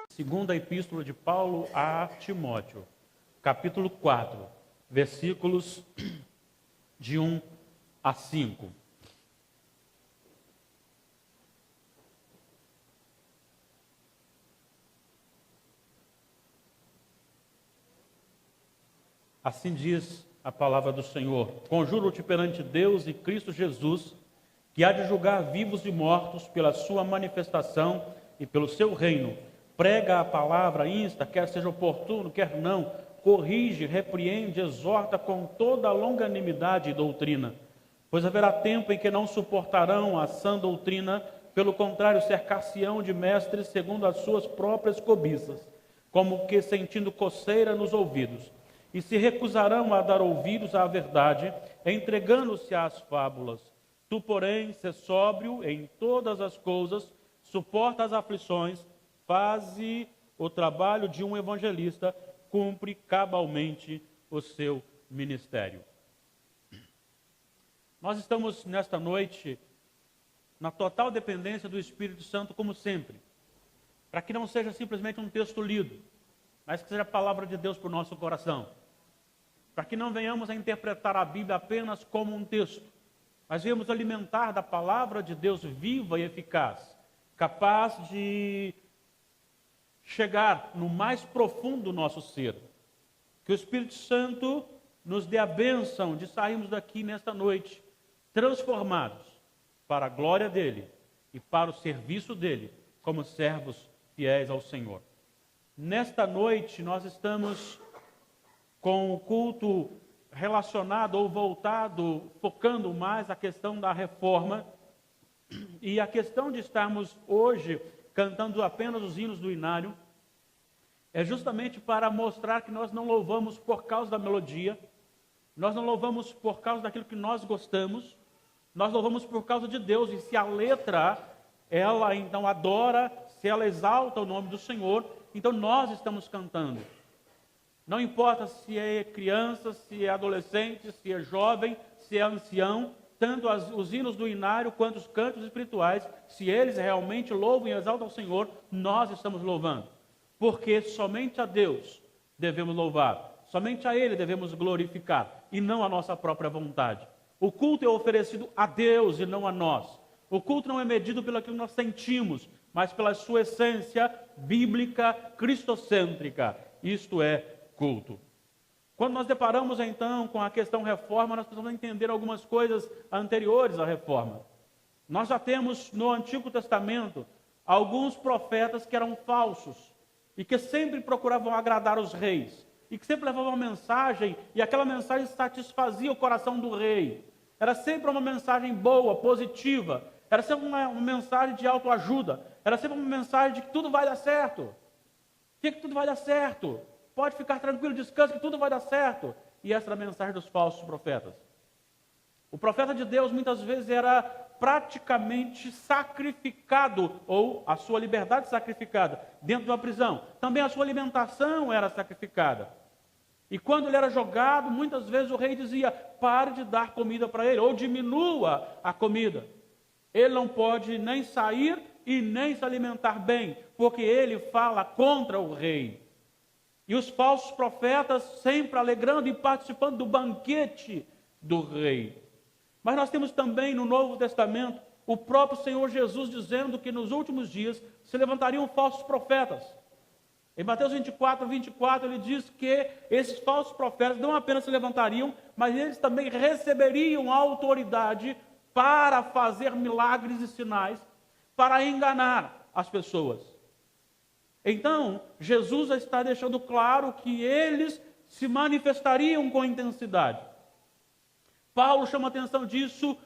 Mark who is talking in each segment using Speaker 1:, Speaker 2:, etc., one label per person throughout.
Speaker 1: Segunda Epístola de Paulo a Timóteo, capítulo 4, versículos de 1 a 5. Assim diz a palavra do Senhor: Conjuro-te perante Deus e Cristo Jesus, que há de julgar vivos e mortos pela sua manifestação e pelo seu reino. Prega a palavra, insta, quer seja oportuno, quer não, corrige, repreende, exorta com toda a longanimidade e doutrina. Pois haverá tempo em que não suportarão a sã doutrina, pelo contrário, cercar-se-ão de mestres segundo as suas próprias cobiças, como que sentindo coceira nos ouvidos. E se recusarão a dar ouvidos à verdade, entregando-se às fábulas. Tu, porém, sê sóbrio em todas as coisas, suporta as aflições, faze o trabalho de um evangelista, cumpre cabalmente o seu ministério. Nós estamos nesta noite na total dependência do Espírito Santo, como sempre, para que não seja simplesmente um texto lido, mas que seja a palavra de Deus para o nosso coração. Para que não venhamos a interpretar a Bíblia apenas como um texto, mas venhamos alimentar da palavra de Deus viva e eficaz, capaz de chegar no mais profundo do nosso ser. Que o Espírito Santo nos dê a bênção de sairmos daqui nesta noite transformados para a glória dEle e para o serviço dEle, como servos fiéis ao Senhor. Nesta noite nós estamos com o culto relacionado ou voltado, focando mais a questão da reforma, e a questão de estarmos hoje cantando apenas os hinos do inário, é justamente para mostrar que nós não louvamos por causa da melodia, nós não louvamos por causa daquilo que nós gostamos, nós louvamos por causa de Deus. E se a letra, ela então adora, se ela exalta o nome do Senhor, então nós estamos cantando. Não importa se é criança, se é adolescente, se é jovem, se é ancião, tanto os hinos do inário quanto os cantos espirituais, se eles realmente louvam e exaltam o Senhor, nós estamos louvando. Porque somente a Deus devemos louvar, somente a Ele devemos glorificar, e não a nossa própria vontade. O culto é oferecido a Deus e não a nós. O culto não é medido pelo que nós sentimos, mas pela sua essência bíblica, cristocêntrica. Isto é culto. Quando nós deparamos então com a questão reforma, nós precisamos entender algumas coisas anteriores à reforma. Nós já temos no Antigo Testamento alguns profetas que eram falsos e que sempre procuravam agradar os reis e que sempre levavam uma mensagem, e aquela mensagem satisfazia o coração do rei. Era sempre uma mensagem boa, positiva, era sempre uma mensagem de autoajuda, era sempre uma mensagem de que tudo vai dar certo. Que tudo vai dar certo? Pode ficar tranquilo, descansa que tudo vai dar certo. E essa era a mensagem dos falsos profetas. O profeta de Deus muitas vezes era praticamente sacrificado, ou a sua liberdade sacrificada, dentro de uma prisão. Também a sua alimentação era sacrificada. E quando ele era jogado, muitas vezes o rei dizia: pare de dar comida para ele, ou diminua a comida. Ele não pode nem sair e nem se alimentar bem, porque ele fala contra o rei. E os falsos profetas sempre alegrando e participando do banquete do rei. Mas nós temos também no Novo Testamento o próprio Senhor Jesus dizendo que nos últimos dias se levantariam falsos profetas. Em Mateus 24, 24, ele diz que esses falsos profetas não apenas se levantariam, mas eles também receberiam a autoridade para fazer milagres e sinais, para enganar as pessoas. Então, Jesus está deixando claro que eles se manifestariam com intensidade. Paulo chama atenção disso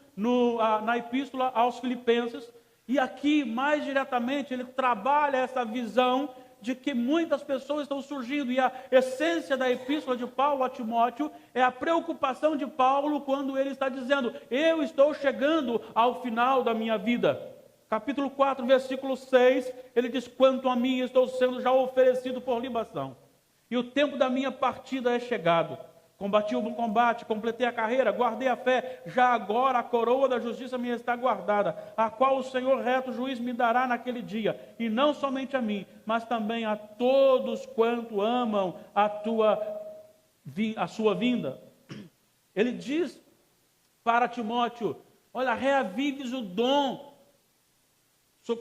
Speaker 1: na epístola aos Filipenses, e aqui, mais diretamente, ele trabalha essa visão de que muitas pessoas estão surgindo, e a essência da epístola de Paulo a Timóteo é a preocupação de Paulo quando ele está dizendo: eu estou chegando ao final da minha vida. Capítulo 4, versículo 6, ele diz: quanto a mim, estou sendo já oferecido por libação, e o tempo da minha partida é chegado. Combati o bom combate, completei a carreira, guardei a fé. Já agora a coroa da justiça me está guardada, a qual o Senhor reto juiz me dará naquele dia. E não somente a mim, mas também a todos quanto amam a sua vinda. Ele diz para Timóteo: olha, reavives o dom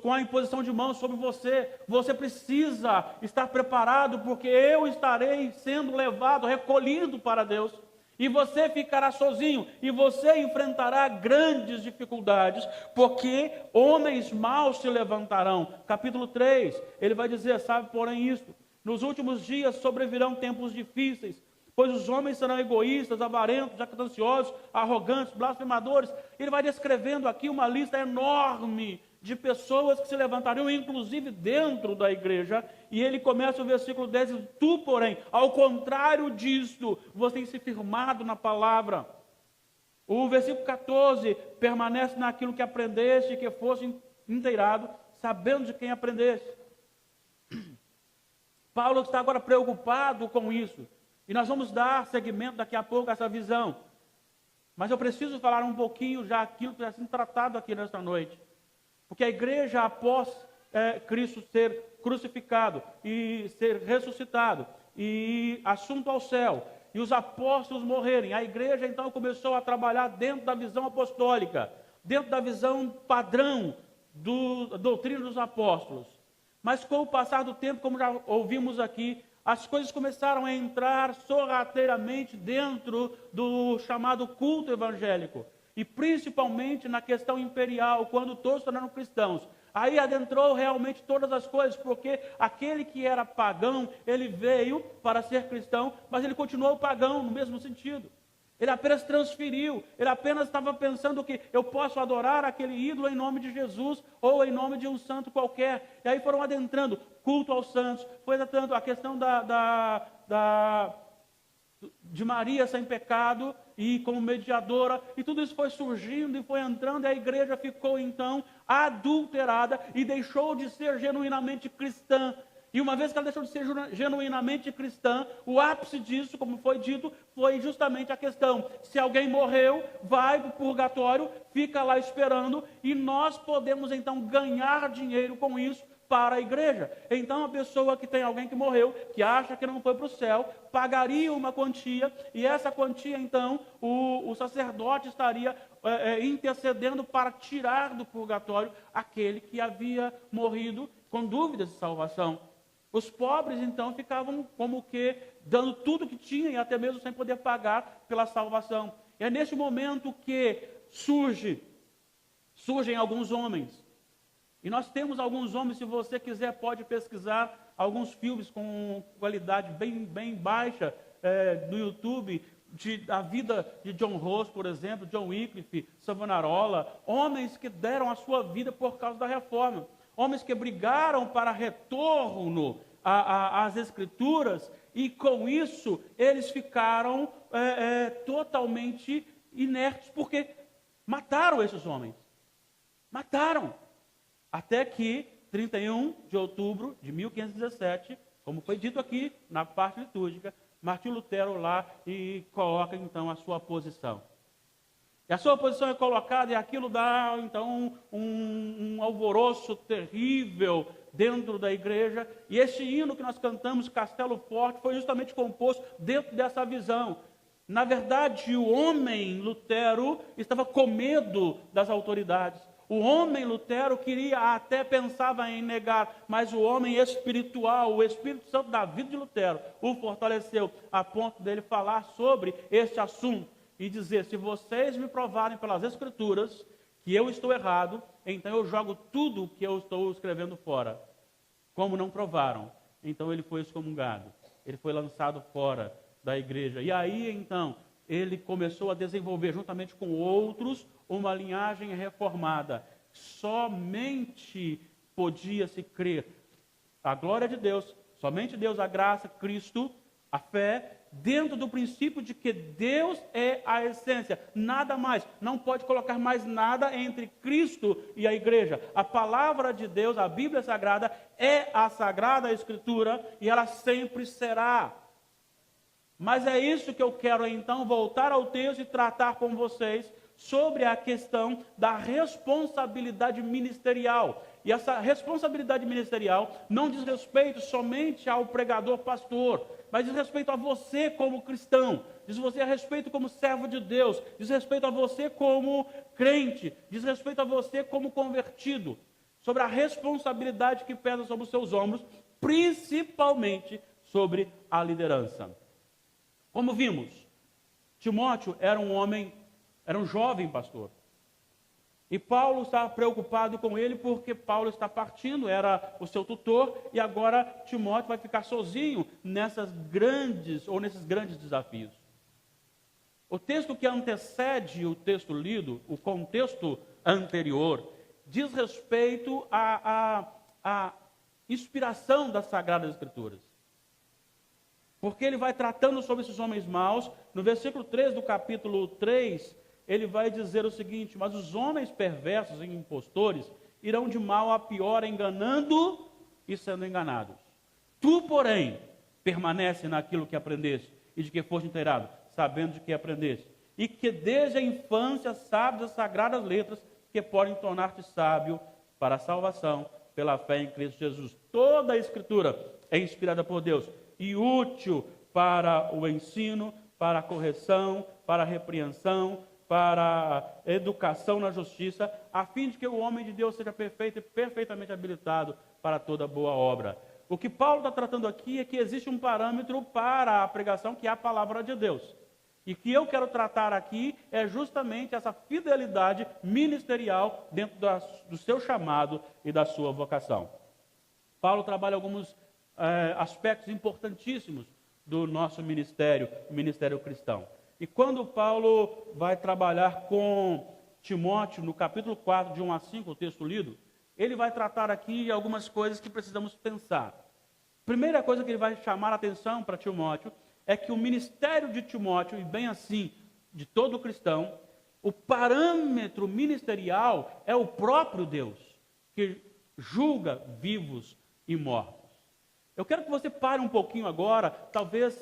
Speaker 1: com a imposição de mãos sobre você. Você precisa estar preparado, porque eu estarei sendo levado, recolhido para Deus. E você ficará sozinho, e você enfrentará grandes dificuldades, porque homens maus se levantarão. Capítulo 3, ele vai dizer, sabe, porém isto, nos últimos dias sobrevirão tempos difíceis, pois os homens serão egoístas, avarentos, jactanciosos, arrogantes, blasfemadores. Ele vai descrevendo aqui uma lista enorme de pessoas que se levantariam, inclusive dentro da igreja. E ele começa o versículo 10, diz, tu, porém, ao contrário disto, você tem se firmado na palavra. O versículo 14, permanece naquilo que aprendeste, que fosse inteirado, sabendo de quem aprendeste. Paulo está agora preocupado com isso. E nós vamos dar seguimento daqui a pouco a essa visão. Mas eu preciso falar um pouquinho já aquilo que está sendo tratado aqui nesta noite. Porque a igreja, após Cristo ser crucificado e ser ressuscitado e assunto ao céu, e os apóstolos morrerem, a igreja então começou a trabalhar dentro da visão apostólica, dentro da visão padrão da doutrina dos apóstolos. Mas com o passar do tempo, como já ouvimos aqui, as coisas começaram a entrar sorrateiramente dentro do chamado culto evangélico. E principalmente na questão imperial, quando todos se tornaram cristãos. Aí adentrou realmente todas as coisas, porque aquele que era pagão, ele veio para ser cristão, mas ele continuou pagão no mesmo sentido. Ele apenas transferiu, ele apenas estava pensando que eu posso adorar aquele ídolo em nome de Jesus ou em nome de um santo qualquer. E aí foram adentrando culto aos santos, foi adentrando a questão de Maria sem pecado e como mediadora, e tudo isso foi surgindo e foi entrando, e a igreja ficou então adulterada e deixou de ser genuinamente cristã. E uma vez que ela deixou de ser genuinamente cristã, o ápice disso, como foi dito, foi justamente a questão: se alguém morreu, vai para o purgatório, fica lá esperando, e nós podemos então ganhar dinheiro com isso para a igreja. Então a pessoa que tem alguém que morreu, que acha que não foi para o céu, pagaria uma quantia, e essa quantia então o sacerdote estaria intercedendo para tirar do purgatório aquele que havia morrido com dúvidas de salvação. Os pobres então ficavam como que dando tudo que tinham e até mesmo sem poder pagar pela salvação. E é nesse momento que surgem alguns homens. E nós temos alguns homens, se você quiser pode pesquisar alguns filmes com qualidade bem baixa no YouTube, da vida de John Ross, por exemplo, John Wycliffe, Savonarola, homens que deram a sua vida por causa da reforma, homens que brigaram para retorno às Escrituras, e com isso eles ficaram totalmente inertes, porque mataram esses homens, mataram. Até que, 31 de outubro de 1517, como foi dito aqui na parte litúrgica, Martinho Lutero lá e coloca então a sua posição. E a sua posição é colocada e aquilo dá então um alvoroço terrível dentro da igreja. E este hino que nós cantamos, Castelo Forte, foi justamente composto dentro dessa visão. Na verdade, o homem Lutero estava com medo das autoridades. O homem Lutero até pensava em negar, mas o homem espiritual, o Espírito Santo da vida de Lutero, o fortaleceu a ponto dele falar sobre este assunto e dizer: se vocês me provarem pelas Escrituras que eu estou errado, então eu jogo tudo que eu estou escrevendo fora. Como não provaram, então ele foi excomungado, ele foi lançado fora da igreja. E aí então ele começou a desenvolver, juntamente com outros, uma linhagem reformada. Somente podia-se crer a glória de Deus, somente Deus, a graça, Cristo, a fé, dentro do princípio de que Deus é a essência, nada mais, não pode colocar mais nada entre Cristo e a igreja. A palavra de Deus, a Bíblia Sagrada, é a Sagrada Escritura e ela sempre será. Mas é isso que eu quero então voltar ao texto e tratar com vocês sobre a questão da responsabilidade ministerial. E essa responsabilidade ministerial não diz respeito somente ao pregador pastor, mas diz respeito a você como cristão, diz você a respeito como servo de Deus, diz respeito a você como crente, diz respeito a você como convertido, sobre a responsabilidade que pesa sobre os seus ombros, principalmente sobre a liderança. Como vimos, Timóteo era um jovem pastor. E Paulo estava preocupado com ele porque Paulo está partindo, era o seu tutor, e agora Timóteo vai ficar sozinho nesses grandes desafios. O texto que antecede o texto lido, o contexto anterior, diz respeito à inspiração das Sagradas Escrituras. Porque ele vai tratando sobre esses homens maus. No versículo 3 do capítulo 3, ele vai dizer o seguinte: mas os homens perversos e impostores irão de mal a pior, enganando e sendo enganados. Tu, porém, permanece naquilo que aprendeste e de que foste inteirado, sabendo de que aprendeste, e que desde a infância sabes as sagradas letras que podem tornar-te sábio para a salvação pela fé em Cristo Jesus. Toda a Escritura é inspirada por Deus e útil para o ensino, para a correção, para a repreensão, para a educação na justiça, a fim de que o homem de Deus seja perfeito e perfeitamente habilitado para toda boa obra. O que Paulo está tratando aqui é que existe um parâmetro para a pregação, que é a palavra de Deus. E que eu quero tratar aqui é justamente essa fidelidade ministerial dentro do seu chamado e da sua vocação. Paulo trabalha alguns aspectos importantíssimos do nosso ministério, o ministério cristão. E quando Paulo vai trabalhar com Timóteo, no capítulo 4, de 1 a 5, o texto lido, ele vai tratar aqui algumas coisas que precisamos pensar. Primeira coisa que ele vai chamar a atenção para Timóteo é que o ministério de Timóteo, e bem assim, de todo cristão, o parâmetro ministerial é o próprio Deus, que julga vivos e mortos. Eu quero que você pare um pouquinho agora, talvez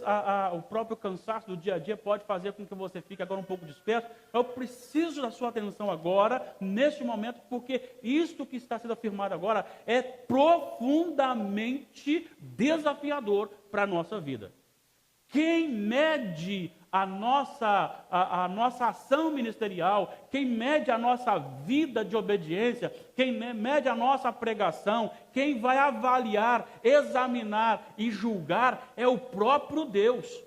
Speaker 1: o próprio cansaço do dia a dia pode fazer com que você fique agora um pouco disperso. Eu preciso da sua atenção agora, neste momento, porque isto que está sendo afirmado agora é profundamente desafiador para a nossa vida. Quem mede a nossa ação ministerial, quem mede a nossa vida de obediência, quem mede a nossa pregação, quem vai avaliar, examinar e julgar é o próprio Deus.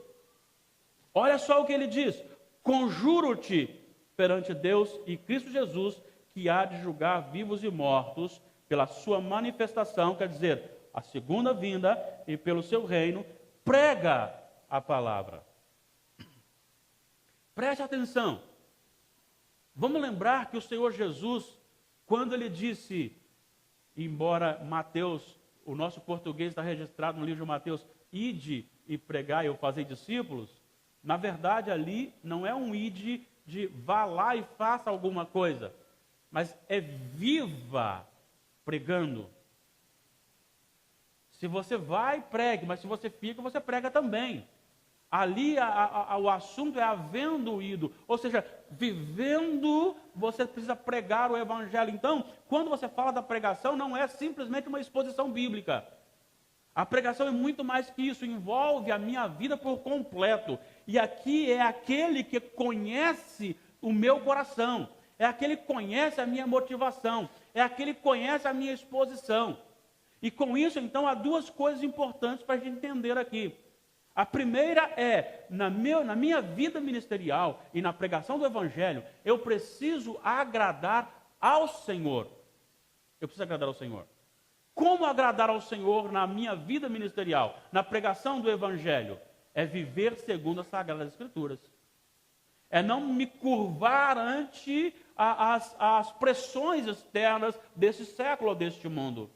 Speaker 1: Olha só o que ele diz: conjuro-te perante Deus e Cristo Jesus, que há de julgar vivos e mortos pela sua manifestação, quer dizer, a segunda vinda, e pelo seu reino, prega a palavra. Preste atenção. Vamos lembrar que o Senhor Jesus, quando ele disse, embora Mateus, o nosso português está registrado no livro de Mateus, ide e pregai ou fazer discípulos, na verdade ali não é um ide de vá lá e faça alguma coisa, mas é viva pregando. Se você vai, pregue, mas se você fica, você prega também. Ali o assunto é havendo ido, ou seja, vivendo, você precisa pregar o evangelho. Então, quando você fala da pregação, não é simplesmente uma exposição bíblica. A pregação é muito mais que isso, envolve a minha vida por completo. E aqui é aquele que conhece o meu coração, é aquele que conhece a minha motivação, é aquele que conhece a minha exposição. E com isso, então, há duas coisas importantes para a gente entender aqui. A primeira é, na minha vida ministerial e na pregação do Evangelho, eu preciso agradar ao Senhor. Eu preciso agradar ao Senhor. Como agradar ao Senhor na minha vida ministerial, na pregação do Evangelho? É viver segundo as Sagradas Escrituras. É não me curvar ante as pressões externas desse século ou deste mundo.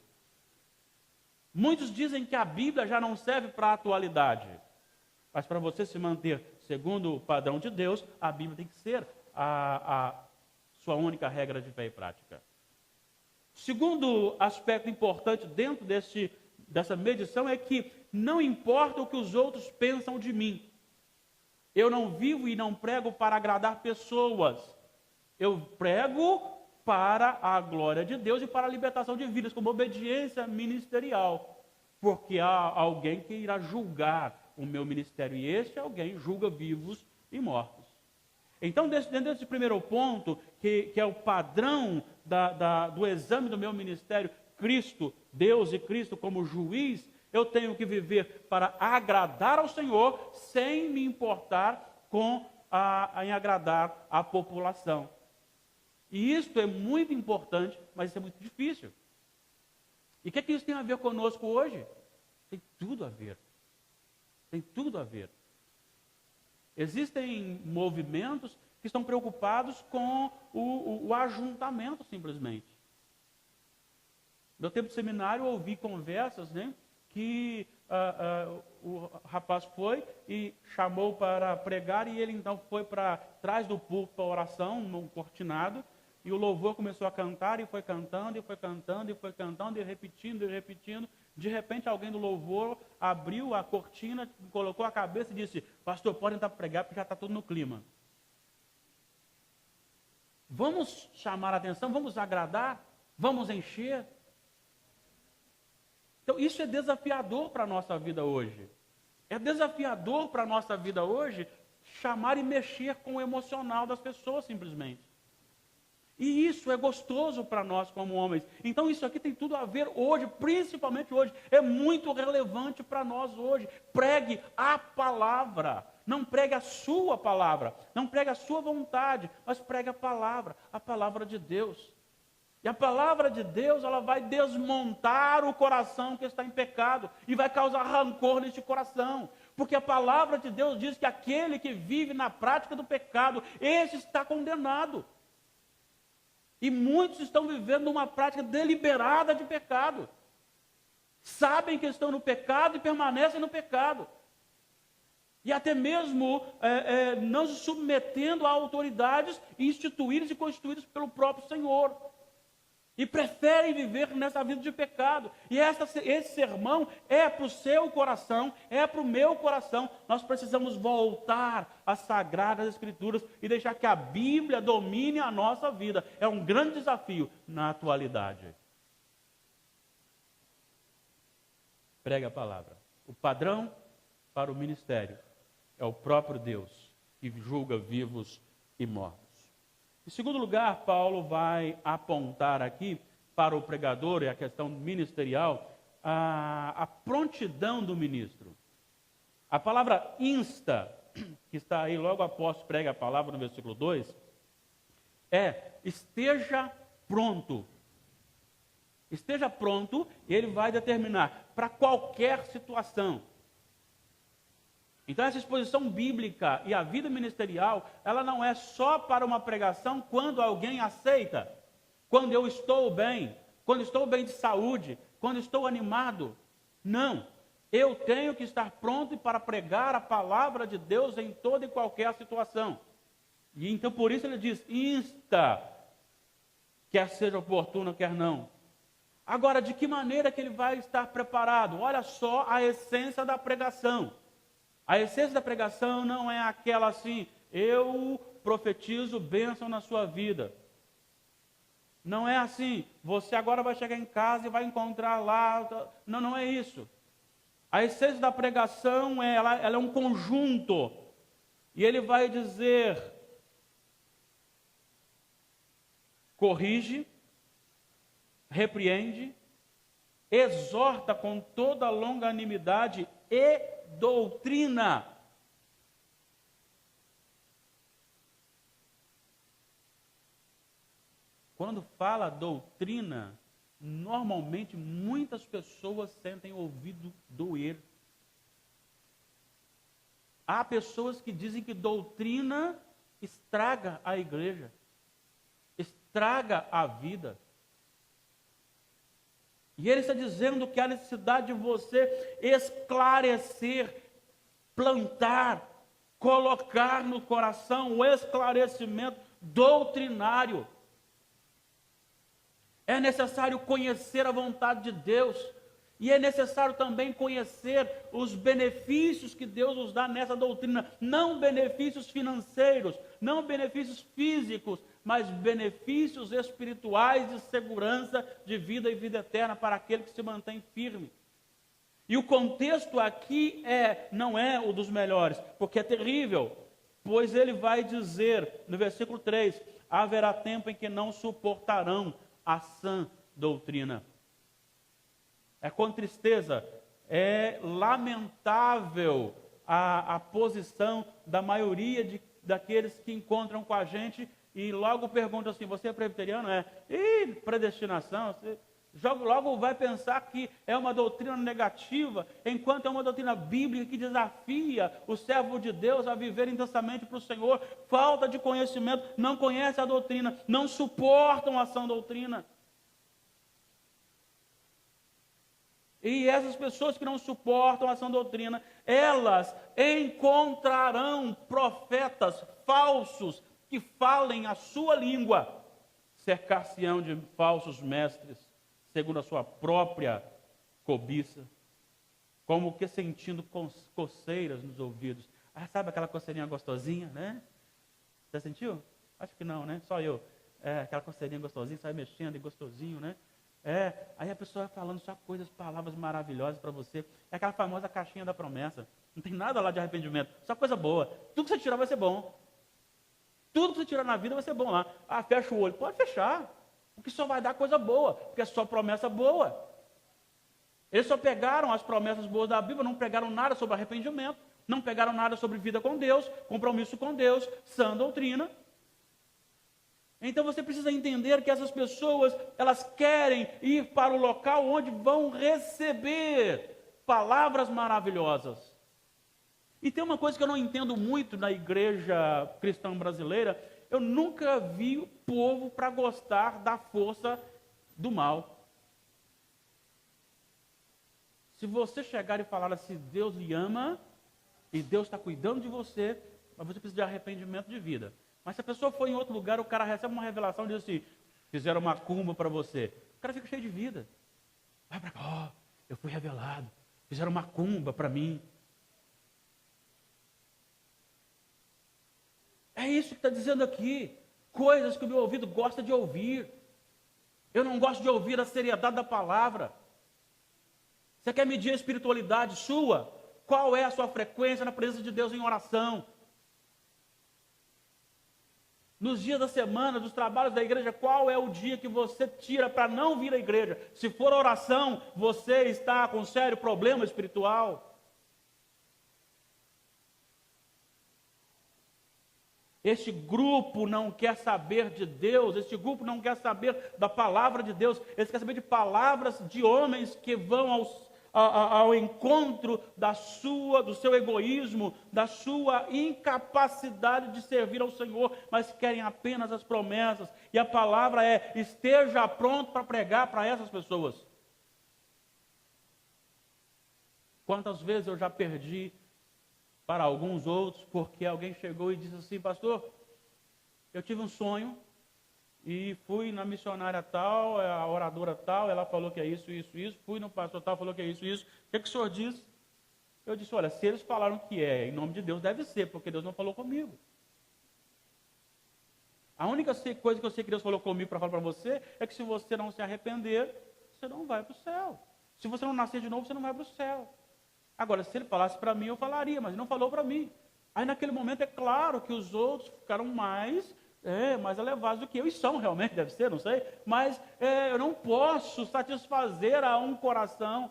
Speaker 1: Muitos dizem que a Bíblia já não serve para a atualidade. Mas para você se manter segundo o padrão de Deus, a Bíblia tem que ser a sua única regra de fé e prática. Segundo aspecto importante dentro dessa medição é que não importa o que os outros pensam de mim. Eu não vivo e não prego para agradar pessoas. Eu prego para a glória de Deus e para a libertação de vidas, como obediência ministerial. Porque há alguém que irá julgar o meu ministério, e este alguém julga vivos e mortos. Então, dentro desse primeiro ponto, que é o padrão do exame do meu ministério, Cristo, Deus e Cristo como juiz, eu tenho que viver para agradar ao Senhor, sem me importar em agradar a população. E isso é muito importante, mas isso é muito difícil. E o que isso tem a ver conosco hoje? Tem tudo a ver. Tem tudo a ver. Existem movimentos que estão preocupados com o ajuntamento, simplesmente. No tempo do seminário, eu ouvi conversas, né, que o rapaz foi e chamou para pregar, e ele então foi para trás do púlpito para oração, num cortinado, e o louvor começou a cantar, e foi cantando, e foi cantando, e foi cantando, e repetindo, e repetindo. De repente, alguém do louvor abriu a cortina, colocou a cabeça e disse: pastor, pode entrar para pregar, porque já está tudo no clima. Vamos chamar a atenção, vamos agradar, vamos encher. Então, isso é desafiador para a nossa vida hoje. É desafiador para a nossa vida hoje chamar e mexer com o emocional das pessoas, simplesmente. E isso é gostoso para nós como homens. Então isso aqui tem tudo a ver hoje, principalmente hoje. É muito relevante para nós hoje. Pregue a palavra. Não pregue a sua palavra. Não pregue a sua vontade. Mas pregue a palavra de Deus. E a palavra de Deus, ela vai desmontar o coração que está em pecado. E vai causar rancor neste coração. Porque a palavra de Deus diz que aquele que vive na prática do pecado, esse está condenado. E muitos estão vivendo uma prática deliberada de pecado. Sabem que estão no pecado e permanecem no pecado. E até mesmo não se submetendo a autoridades instituídas e constituídas pelo próprio Senhor. E preferem viver nessa vida de pecado. E esse sermão é para o seu coração, é para o meu coração. Nós precisamos voltar às Sagradas Escrituras e deixar que a Bíblia domine a nossa vida. É um grande desafio na atualidade. Pregue a palavra. O padrão para o ministério é o próprio Deus, que julga vivos e mortos. Em segundo lugar, Paulo vai apontar aqui para o pregador, e a questão ministerial, a prontidão do ministro. A palavra insta, que está aí logo após prega a palavra no versículo 2, esteja pronto. Esteja pronto, e ele vai determinar para qualquer situação. Então essa exposição bíblica e a vida ministerial, ela não é só para uma pregação quando alguém aceita, quando eu estou bem, quando estou bem de saúde, quando estou animado. Não, eu tenho que estar pronto para pregar a palavra de Deus em toda e qualquer situação. E então por isso ele diz, insta, quer seja oportuno, quer não. Agora, de que maneira que ele vai estar preparado? Olha só a essência da pregação. A essência da pregação não é aquela assim, eu profetizo bênção na sua vida. Não é assim, você agora vai chegar em casa e vai encontrar lá. Não, não é isso. A essência da pregação, ela é um conjunto. E ele vai dizer, corrige, repreende, exorta com toda longanimidade e doutrina. Quando fala doutrina, normalmente muitas pessoas sentem o ouvido doer. Há pessoas que dizem que doutrina estraga a igreja, estraga a vida. E ele está dizendo que há necessidade de você esclarecer, plantar, colocar no coração o esclarecimento doutrinário. É necessário conhecer a vontade de Deus. E é necessário também conhecer os benefícios que Deus nos dá nessa doutrina. Não benefícios financeiros, não benefícios físicos, mas benefícios espirituais de segurança de vida e vida eterna para aquele que se mantém firme. E o contexto aqui não é o dos melhores, porque é terrível. Pois ele vai dizer no versículo 3, haverá tempo em que não suportarão a sã doutrina. É com tristeza, é lamentável a posição da maioria daqueles que encontram com a gente e logo perguntam assim, você é presbiteriano? Predestinação, logo vai pensar que é uma doutrina negativa, enquanto é uma doutrina bíblica que desafia o servo de Deus a viver intensamente para o Senhor. Falta de conhecimento, não conhece a doutrina, não suportam a sã doutrina. E essas pessoas que não suportam a sã doutrina, elas encontrarão profetas falsos que falem a sua língua, cercar-se-ão de falsos mestres, segundo a sua própria cobiça, como que sentindo coceiras nos ouvidos. Sabe aquela coceirinha gostosinha, né? Você sentiu? Acho que não, né? Só eu. Aquela coceirinha gostosinha, sai mexendo e gostosinho, né? Aí a pessoa vai falando só palavras maravilhosas para você. É aquela famosa caixinha da promessa. Não tem nada lá de arrependimento, só coisa boa. Tudo que você tirar vai ser bom. Tudo que você tirar na vida vai ser bom lá. Fecha o olho. Pode fechar. Porque só vai dar coisa boa. Porque é só promessa boa. Eles só pegaram as promessas boas da Bíblia, não pegaram nada sobre arrependimento, não pegaram nada sobre vida com Deus, compromisso com Deus, sã doutrina. Então você precisa entender que essas pessoas, elas querem ir para o local onde vão receber palavras maravilhosas. E tem uma coisa que eu não entendo muito na igreja cristã brasileira, eu nunca vi o povo para gostar da força do mal. Se você chegar e falar assim, Deus lhe ama, e Deus está cuidando de você, mas você precisa de arrependimento de vida. Mas se a pessoa for em outro lugar, o cara recebe uma revelação e diz assim, fizeram uma macumba para você. O cara fica cheio de vida. Vai para cá, eu fui revelado. Fizeram uma macumba para mim. É isso que está dizendo aqui. Coisas que o meu ouvido gosta de ouvir. Eu não gosto de ouvir a seriedade da palavra. Você quer medir a espiritualidade sua? Qual é a sua frequência na presença de Deus em oração? Nos dias da semana, dos trabalhos da igreja, qual é o dia que você tira para não vir à igreja? Se for oração, você está com sério problema espiritual. Este grupo não quer saber de Deus, este grupo não quer saber da palavra de Deus, eles querem saber de palavras de homens que vão ao encontro do seu egoísmo, da sua incapacidade de servir ao Senhor, mas querem apenas as promessas. E a palavra esteja pronto para pregar para essas pessoas. Quantas vezes eu já perdi para alguns outros, porque alguém chegou e disse assim, pastor, eu tive um sonho, e fui na missionária tal, a oradora tal, ela falou que é isso, isso, isso. Fui no pastor tal, falou que é isso, isso. O que o senhor diz? Eu disse, olha, se eles falaram que é em nome de Deus, deve ser, porque Deus não falou comigo. A única coisa que eu sei que Deus falou comigo para falar para você, é que se você não se arrepender, você não vai para o céu. Se você não nascer de novo, você não vai para o céu. Agora, se ele falasse para mim, eu falaria, mas ele não falou para mim. Aí naquele momento é claro que os outros ficaram mais elevados do que eu, e são realmente, deve ser, não sei, mas eu não posso satisfazer a um coração.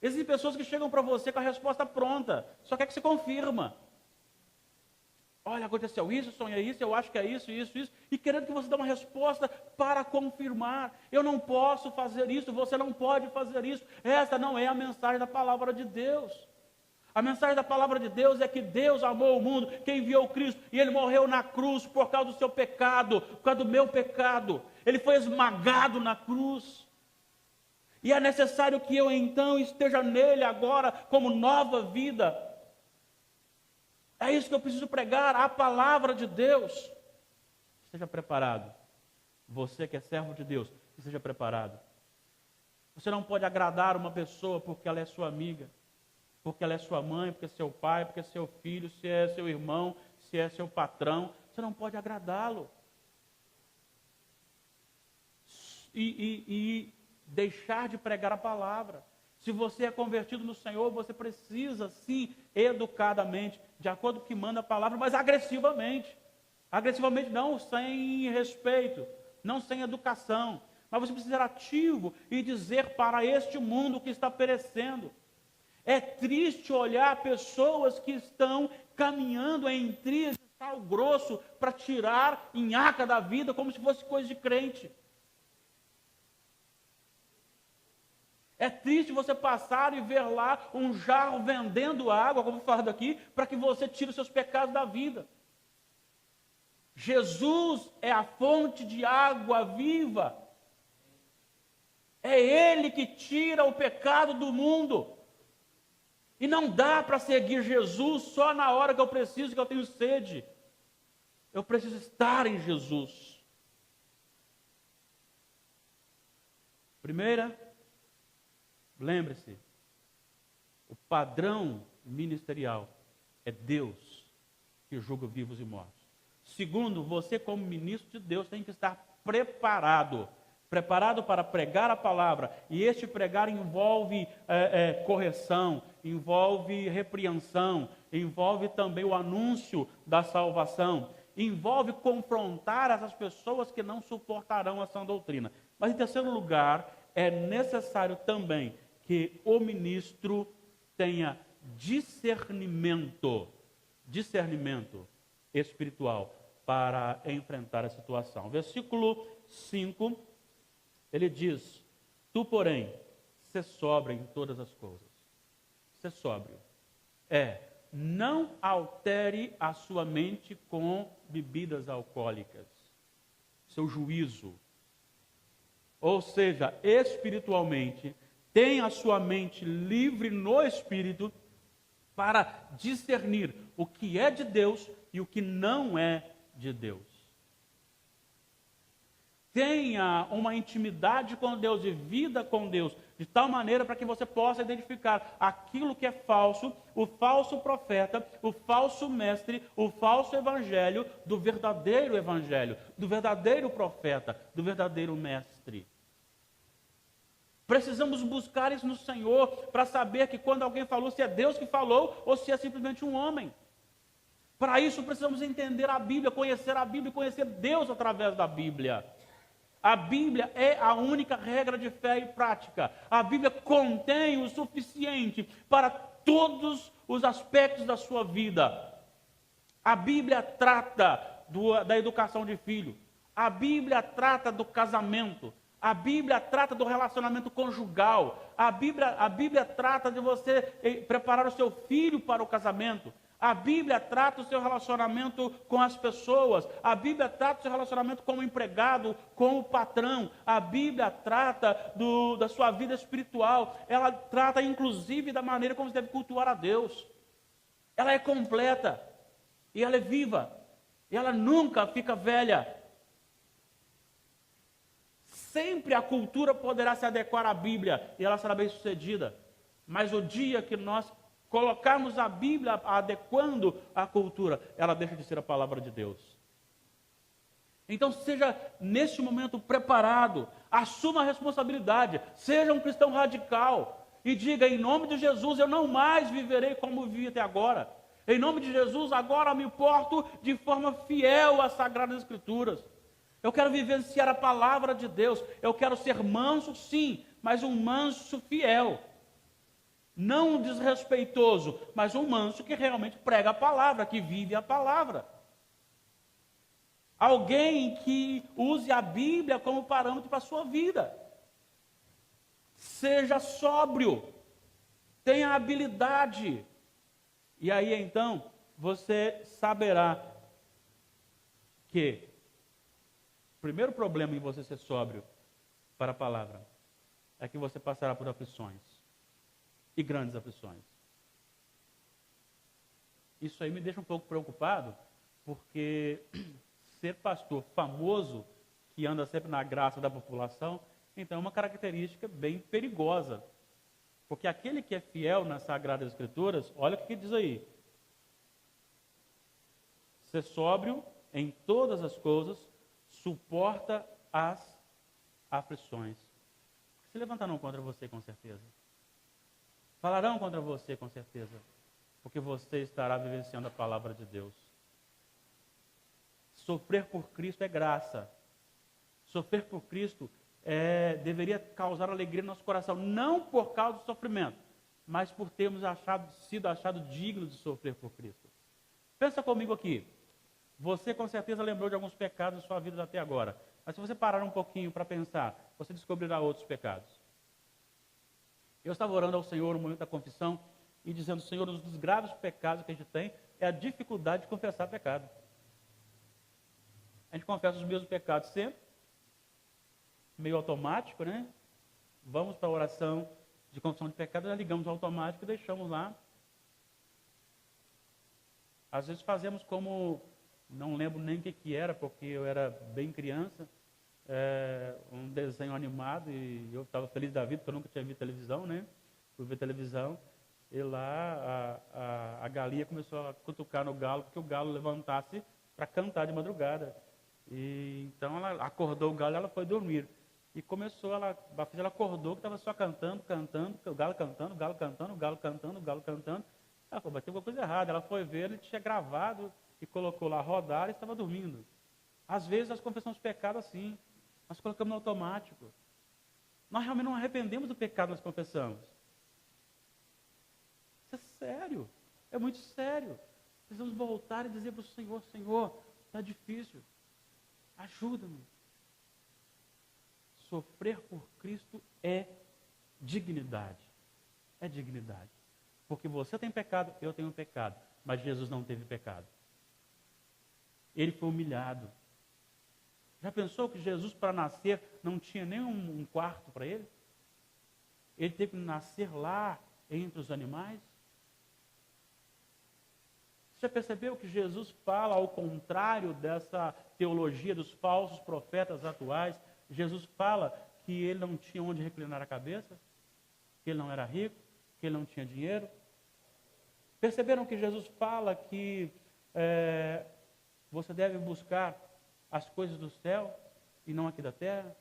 Speaker 1: Existem pessoas que chegam para você com a resposta pronta, só quer que você confirma. Olha, aconteceu isso, sonhei isso, eu acho que é isso, isso, isso, e querendo que você dê uma resposta para confirmar. Eu não posso fazer isso, você não pode fazer isso. Essa não é a mensagem da palavra de Deus. A mensagem da palavra de Deus é que Deus amou o mundo, que enviou Cristo, e Ele morreu na cruz por causa do seu pecado, por causa do meu pecado. Ele foi esmagado na cruz. E é necessário que eu então esteja nele agora como nova vida. É isso que eu preciso pregar, a palavra de Deus. Esteja preparado. Você que é servo de Deus, esteja preparado. Você não pode agradar uma pessoa porque ela é sua amiga, porque ela é sua mãe, porque é seu pai, porque é seu filho, se é seu irmão, se é seu patrão. Você não pode agradá-lo. E deixar de pregar a palavra. Se você é convertido no Senhor, você precisa, sim, educadamente, de acordo com o que manda a palavra, mas agressivamente. Agressivamente não sem respeito, não sem educação. Mas você precisa ser ativo e dizer para este mundo que está perecendo. É triste olhar pessoas que estão caminhando em trias de sal grosso para tirar nhaca da vida como se fosse coisa de crente. É triste você passar e ver lá um jarro vendendo água, como falado aqui, para que você tire os seus pecados da vida. Jesus é a fonte de água viva. É Ele que tira o pecado do mundo. E não dá para seguir Jesus só na hora que eu preciso, que eu tenho sede. Eu preciso estar em Jesus. Primeira, lembre-se, o padrão ministerial é Deus que julga vivos e mortos. Segundo, você como ministro de Deus tem que estar preparado para pregar a palavra. E este pregar envolve correção, envolve repreensão, envolve também o anúncio da salvação, envolve confrontar essas pessoas que não suportarão a sã doutrina. Mas em terceiro lugar, é necessário também que o ministro tenha discernimento espiritual para enfrentar a situação. Versículo 5, ele diz: tu, porém, sê sóbrio em todas as coisas. Sê sóbrio. Não altere a sua mente com bebidas alcoólicas. Seu juízo. Ou seja, espiritualmente, tenha a sua mente livre no Espírito para discernir o que é de Deus e o que não é de Deus. Tenha uma intimidade com Deus e vida com Deus, de tal maneira para que você possa identificar aquilo que é falso, o falso profeta, o falso mestre, o falso evangelho, do verdadeiro evangelho, do verdadeiro profeta, do verdadeiro mestre. Precisamos buscar isso no Senhor para saber que quando alguém falou, se é Deus que falou ou se é simplesmente um homem. Para isso precisamos entender a Bíblia, conhecer Deus através da Bíblia. A Bíblia é a única regra de fé e prática. A Bíblia contém o suficiente para todos os aspectos da sua vida. A Bíblia trata da educação de filho. A Bíblia trata do casamento. A Bíblia trata do relacionamento conjugal. A Bíblia trata de você preparar o seu filho para o casamento. A Bíblia trata o seu relacionamento com as pessoas. A Bíblia trata o seu relacionamento como empregado, com o patrão. A Bíblia trata da sua vida espiritual. Ela trata inclusive da maneira como você deve cultuar a Deus. Ela é completa. E ela é viva. E ela nunca fica velha. Sempre a cultura poderá se adequar à Bíblia e ela será bem sucedida. Mas o dia que nós colocarmos a Bíblia adequando à cultura, ela deixa de ser a palavra de Deus. Então seja neste momento preparado, assuma a responsabilidade, seja um cristão radical e diga: em nome de Jesus eu não mais viverei como vivi até agora. Em nome de Jesus agora me porto de forma fiel às Sagradas Escrituras. Eu quero vivenciar a palavra de Deus. Eu quero ser manso, sim, mas um manso fiel. Não um desrespeitoso, mas um manso que realmente prega a palavra, que vive a palavra. Alguém que use a Bíblia como parâmetro para a sua vida. Seja sóbrio. Tenha habilidade. E aí então, você saberá que o primeiro problema em você ser sóbrio para a palavra é que você passará por aflições. E grandes aflições. Isso aí me deixa um pouco preocupado, porque ser pastor famoso, que anda sempre na graça da população, Então é uma característica bem perigosa. Porque aquele que é fiel nas Sagradas Escrituras, olha o que diz aí. Ser sóbrio em todas as coisas, suporta as aflições. Se levantarão contra você com certeza. Falarão contra você com certeza. Porque você estará vivenciando a palavra de Deus. Sofrer por Cristo é graça. Sofrer por Cristo deveria causar alegria no nosso coração. Não por causa do sofrimento, mas por termos sido achado digno de sofrer por Cristo. Pensa comigo aqui. Você com certeza lembrou de alguns pecados da sua vida até agora. Mas se você parar um pouquinho para pensar, você descobrirá outros pecados. Eu estava orando ao Senhor no momento da confissão e dizendo, Senhor, um dos graves pecados que a gente tem é a dificuldade de confessar pecado. A gente confessa os mesmos pecados sempre, meio automático, né? Vamos para a oração de confissão de pecado, já ligamos ao automático e deixamos lá. Às vezes fazemos como, não lembro nem o que era, porque eu era bem criança, um desenho animado e eu estava feliz da vida, porque eu nunca tinha visto televisão, né? Fui ver televisão e lá a galinha começou a cutucar no galo, porque o galo levantasse para cantar de madrugada. E então ela acordou o galo e ela foi dormir. E começou, ela acordou que estava só cantando, o galo cantando, o galo cantando, o galo cantando, o galo cantando. Ela falou, mas tem alguma coisa errada. Ela foi ver, ele tinha gravado e colocou lá rodar e estava dormindo. Às vezes nós confessamos pecado assim, nós colocamos no automático. Nós realmente não arrependemos do pecado que nós confessamos. Isso é sério, é muito sério. Precisamos voltar e dizer para o Senhor, Senhor, está difícil, ajuda-me. Sofrer por Cristo é dignidade. É dignidade. Porque você tem pecado, eu tenho pecado. Mas Jesus não teve pecado. Ele foi humilhado. Já pensou que Jesus, para nascer, não tinha nem um quarto para ele? Ele teve que nascer lá, entre os animais? Você já percebeu que Jesus fala ao contrário dessa teologia dos falsos profetas atuais? Jesus fala que ele não tinha onde reclinar a cabeça, que ele não era rico, que ele não tinha dinheiro. Perceberam que Jesus fala que você deve buscar as coisas do céu e não aqui da terra?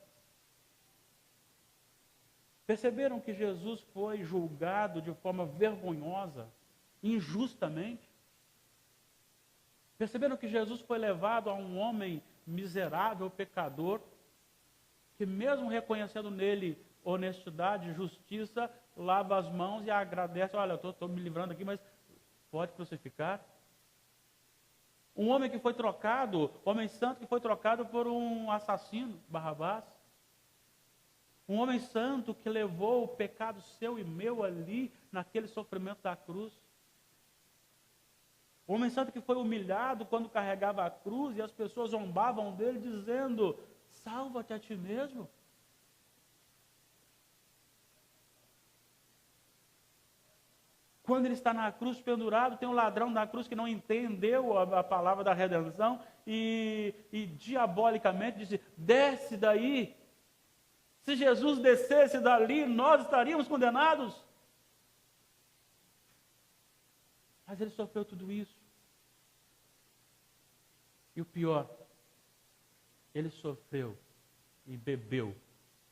Speaker 1: Perceberam que Jesus foi julgado de forma vergonhosa, injustamente? Perceberam que Jesus foi levado a um homem miserável, pecador, que mesmo reconhecendo nele honestidade, justiça, lava as mãos e agradece, olha, eu estou me livrando aqui, mas pode crucificar. Um homem que foi trocado, homem santo que foi trocado por um assassino, Barrabás. Um homem santo que levou o pecado seu e meu ali, naquele sofrimento da cruz. Um homem santo que foi humilhado quando carregava a cruz e as pessoas zombavam dele dizendo, salva-te a ti mesmo. Quando ele está na cruz pendurado, tem um ladrão na cruz que não entendeu a palavra da redenção e diabolicamente disse, desce daí. Se Jesus descesse dali, nós estaríamos condenados. Mas ele sofreu tudo isso. E o pior, ele sofreu e bebeu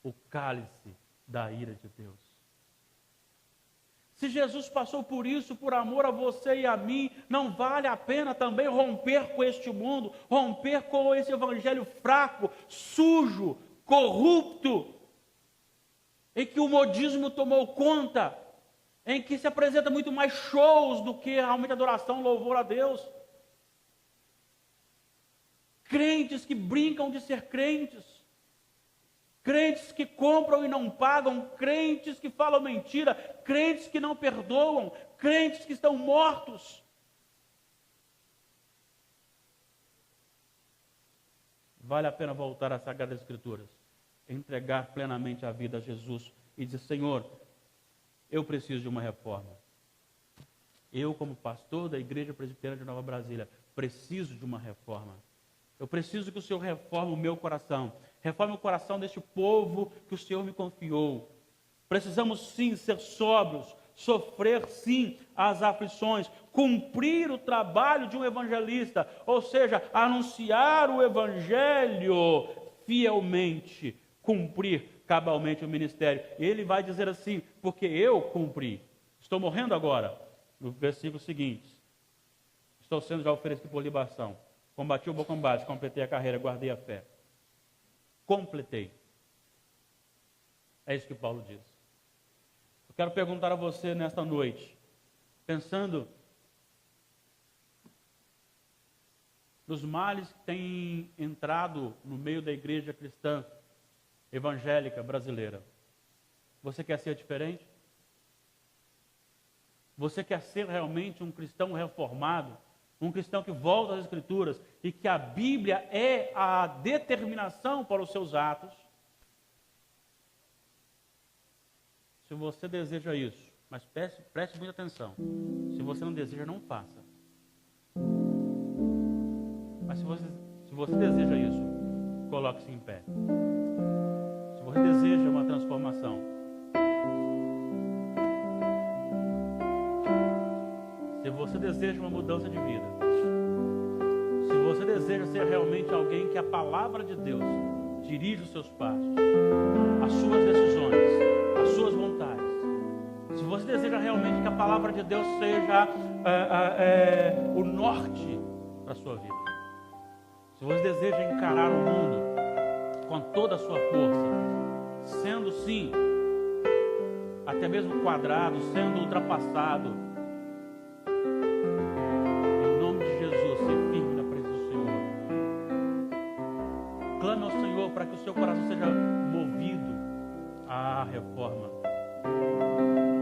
Speaker 1: o cálice da ira de Deus. Se Jesus passou por isso, por amor a você e a mim, não vale a pena também romper com este mundo, romper com esse evangelho fraco, sujo, corrupto, em que o modismo tomou conta, em que se apresenta muito mais shows do que realmente adoração, louvor a Deus. Crentes que brincam de ser crentes, crentes que compram e não pagam, crentes que falam mentira, crentes que não perdoam, crentes que estão mortos. Vale a pena voltar às Sagradas Escrituras, entregar plenamente a vida a Jesus e dizer, Senhor, eu preciso de uma reforma. Eu, como pastor da Igreja Presbiteriana de Nova Brasília, preciso de uma reforma. Eu preciso que o Senhor reforme o meu coração. Reforme o coração deste povo que o Senhor me confiou. Precisamos sim ser sóbrios, sofrer sim as aflições, cumprir o trabalho de um evangelista, ou seja, anunciar o evangelho fielmente, cumprir cabalmente o ministério. Ele vai dizer assim, porque eu cumpri. Estou morrendo agora. No versículo seguinte, estou sendo já oferecido por libação. Combati o bom combate, completei a carreira, guardei a fé. Completei. É isso que Paulo diz. Eu quero perguntar a você nesta noite, pensando nos males que têm entrado no meio da igreja cristã evangélica brasileira. Você quer ser diferente? Você quer ser realmente um cristão reformado? Um cristão que volta às Escrituras e que a Bíblia é a determinação para os seus atos? Se você deseja isso, mas preste muita atenção. Se você não deseja, não faça. Mas se você deseja isso, coloque-se em pé. Se você deseja uma transformação, se você deseja uma mudança de vida, se você deseja ser realmente alguém que a palavra de Deus dirige os seus passos, as suas decisões, as suas vontades, se você deseja realmente que a palavra de Deus seja o norte para a sua vida, se você deseja encarar o mundo com toda a sua força, sendo sim, até mesmo quadrado, sendo ultrapassado, em nome de Jesus, ser firme na presença do Senhor. Clame ao Senhor para que o seu coração seja movido à reforma.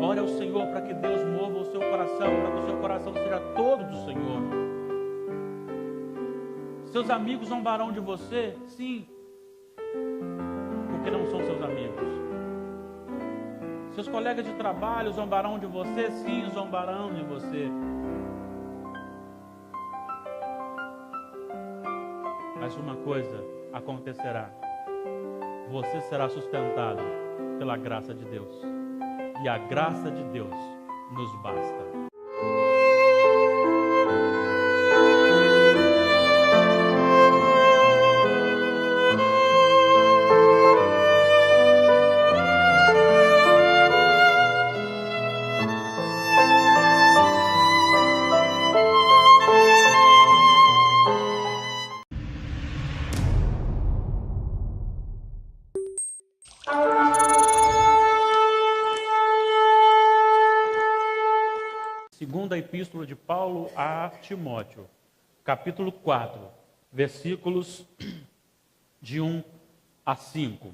Speaker 1: Ore ao Senhor para que Deus mova o seu coração, para que o seu coração seja todo do Senhor. Seus amigos zombarão de você? Sim. Porque não são seus amigos. Seus colegas de trabalho zombarão de você? Sim, zombarão de você. Mas uma coisa acontecerá. Você será sustentado pela graça de Deus. E a graça de Deus nos basta. Segunda Epístola de Paulo a Timóteo, capítulo 4, versículos de 1 a 5.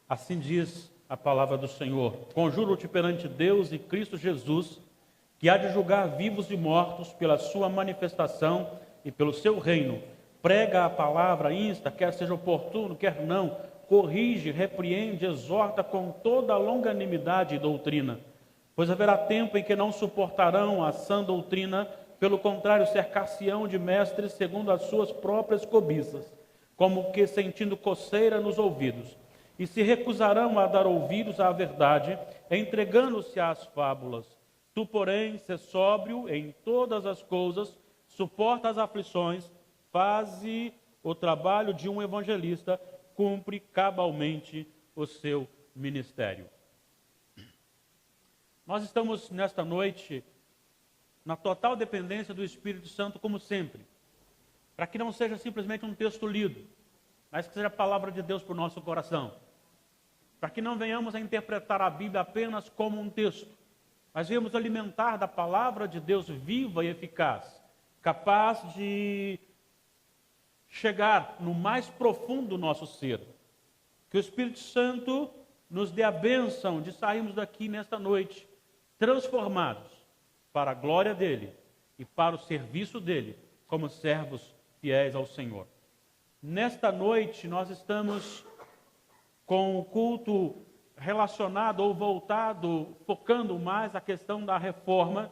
Speaker 1: Assim diz a palavra do Senhor: Conjuro-te perante Deus e Cristo Jesus, que há de julgar vivos e mortos pela sua manifestação e pelo seu reino. Prega a palavra, insta, quer seja oportuno, quer não, corrige, repreende, exorta com toda a longanimidade e doutrina. Pois haverá tempo em que não suportarão a sã doutrina, pelo contrário, cercar-se-ão de mestres segundo as suas próprias cobiças, como que sentindo coceira nos ouvidos, e se recusarão a dar ouvidos à verdade, entregando-se às fábulas. Tu, porém, sê sóbrio em todas as coisas, suporta as aflições, faze o trabalho de um evangelista, cumpre cabalmente o seu ministério. Nós estamos nesta noite na total dependência do Espírito Santo, como sempre, para que não seja simplesmente um texto lido, mas que seja a palavra de Deus para o nosso coração, para que não venhamos a interpretar a Bíblia apenas como um texto, mas venhamos alimentar da palavra de Deus viva e eficaz, capaz de chegar no mais profundo do nosso ser. Que o Espírito Santo nos dê a bênção de sairmos daqui nesta noite transformados para a glória dele e para o serviço dele, como servos fiéis ao Senhor. Nesta noite nós estamos com o culto relacionado ou voltado, focando mais a questão da reforma.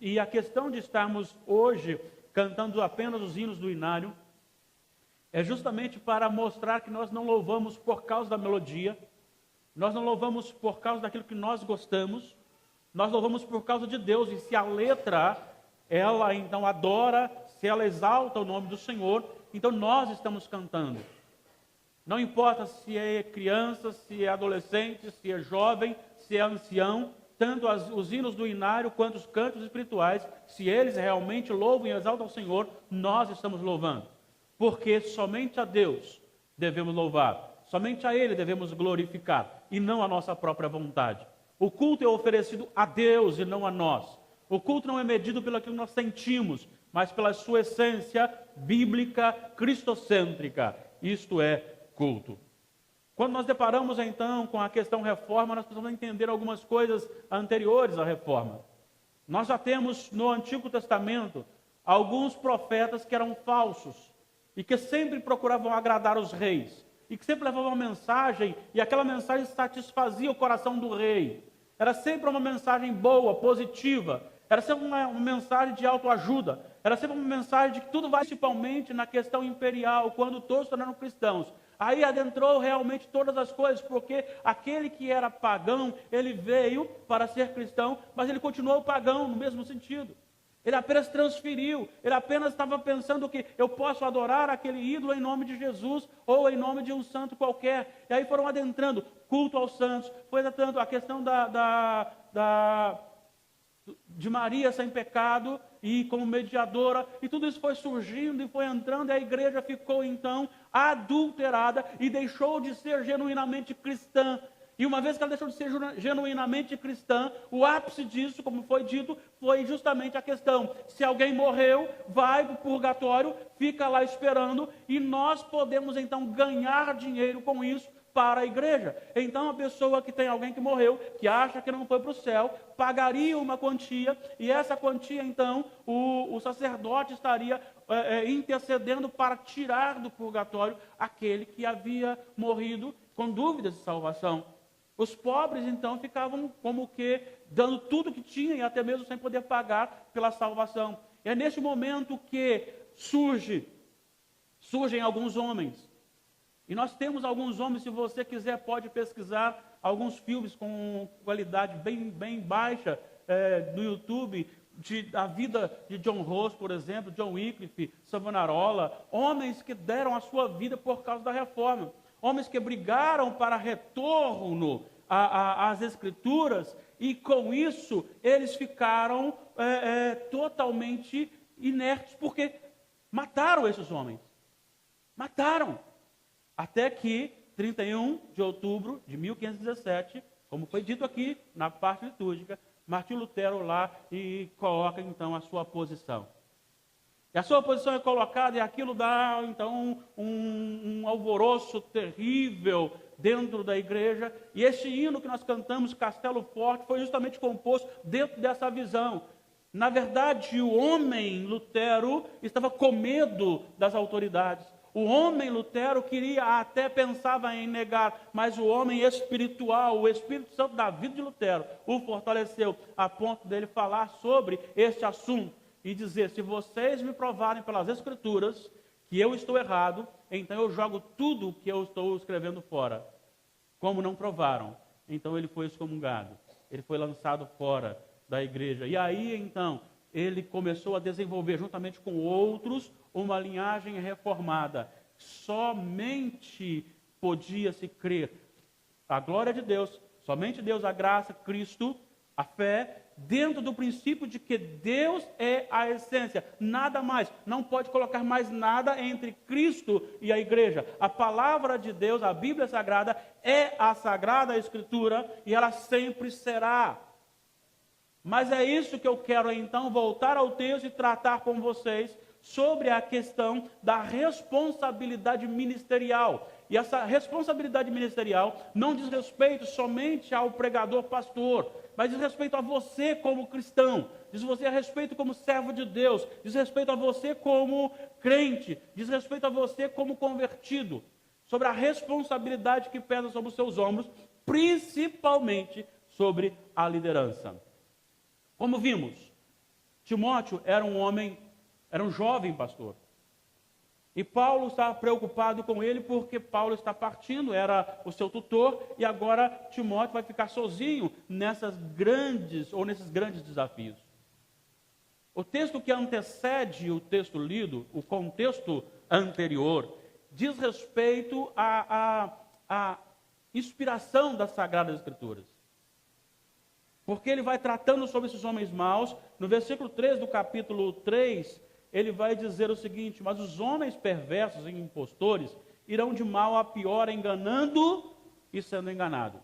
Speaker 1: E a questão de estarmos hoje cantando apenas os hinos do inário é justamente para mostrar que nós não louvamos por causa da melodia, nós não louvamos por causa daquilo que nós gostamos, nós louvamos por causa de Deus. E se a letra, ela então adora, se ela exalta o nome do Senhor, então nós estamos cantando. Não importa se é criança, se é adolescente, se é jovem, se é ancião, tanto os hinos do inário quanto os cantos espirituais, se eles realmente louvam e exaltam o Senhor, nós estamos louvando. Porque somente a Deus devemos louvar, somente a Ele devemos glorificar, e não a nossa própria vontade. O culto é oferecido a Deus e não a nós. O culto não é medido pelo que nós sentimos, mas pela sua essência bíblica, cristocêntrica. Isto é culto. Quando nós deparamos então com a questão reforma, nós precisamos entender algumas coisas anteriores à reforma. Nós já temos no Antigo Testamento alguns profetas que eram falsos e que sempre procuravam agradar os reis e que sempre levavam uma mensagem e aquela mensagem satisfazia o coração do rei. Era sempre uma mensagem boa, positiva. Era sempre uma mensagem de autoajuda. Era sempre uma mensagem de que tudo vai, principalmente na questão imperial, quando todos se tornaram cristãos. Aí adentrou realmente todas as coisas, porque aquele que era pagão, ele veio para ser cristão, mas ele continuou pagão no mesmo sentido. Ele apenas transferiu, ele apenas estava pensando que eu posso adorar aquele ídolo em nome de Jesus ou em nome de um santo qualquer. E aí foram adentrando culto aos santos, foi adentrando a questão de Maria sem pecado e como mediadora, e tudo isso foi surgindo e foi entrando, e a igreja ficou então adulterada e deixou de ser genuinamente cristã. E uma vez que ela deixou de ser genuinamente cristã, o ápice disso, como foi dito, foi justamente a questão: se alguém morreu, vai para o purgatório, fica lá esperando, e nós podemos então ganhar dinheiro com isso para a igreja. Então a pessoa que tem alguém que morreu, que acha que não foi para o céu, pagaria uma quantia, e essa quantia então o sacerdote estaria intercedendo para tirar do purgatório aquele que havia morrido com dúvidas de salvação. Os pobres então ficavam como que dando tudo que tinham e até mesmo sem poder pagar pela salvação. E é nesse momento que surgem alguns homens. E nós temos alguns homens, se você quiser pode pesquisar alguns filmes com qualidade bem baixa no YouTube, da vida de John Rose, por exemplo, John Wycliffe, Savonarola, homens que deram a sua vida por causa da reforma. Homens que brigaram para retorno às Escrituras, e com isso eles ficaram totalmente inertes, porque mataram esses homens. Mataram. Até que, 31 de outubro de 1517, como foi dito aqui na parte litúrgica, Martinho Lutero lá e coloca então a sua posição. E a sua posição é colocada e aquilo dá então um alvoroço terrível dentro da igreja. E esse hino que nós cantamos, Castelo Forte, foi justamente composto dentro dessa visão. Na verdade, o homem Lutero estava com medo das autoridades. O homem Lutero até pensava em negar, mas o homem espiritual, o Espírito Santo da vida de Lutero, o fortaleceu a ponto dele falar sobre este assunto e dizer: se vocês me provarem pelas Escrituras que eu estou errado, então eu jogo tudo o que eu estou escrevendo fora. Como não provaram, então ele foi excomungado, ele foi lançado fora da igreja. E aí então ele começou a desenvolver, juntamente com outros, uma linhagem reformada. Somente podia-se crer a glória de Deus, somente Deus, a graça, Cristo, a fé, dentro do princípio de que Deus é a essência, nada mais. Não pode colocar mais nada entre Cristo e a igreja. A palavra de Deus, a Bíblia Sagrada, é a Sagrada Escritura e ela sempre será. Mas é isso que eu quero então voltar ao texto e tratar com vocês sobre a questão da responsabilidade ministerial. E essa responsabilidade ministerial não diz respeito somente ao pregador pastor, mas diz respeito a você como cristão, diz você a respeito como servo de Deus, diz respeito a você como crente, diz respeito a você como convertido, sobre a responsabilidade que pesa sobre os seus ombros principalmente sobre a liderança. Como vimos, Timóteo era um jovem pastor. E Paulo está preocupado com ele porque Paulo está partindo, era o seu tutor, e agora Timóteo vai ficar sozinho nesses grandes desafios. O texto que antecede o texto lido, o contexto anterior, diz respeito à inspiração das Sagradas Escrituras. Porque ele vai tratando sobre esses homens maus. No versículo 3 do capítulo 3, ele vai dizer o seguinte: mas os homens perversos e impostores irão de mal a pior, enganando e sendo enganados.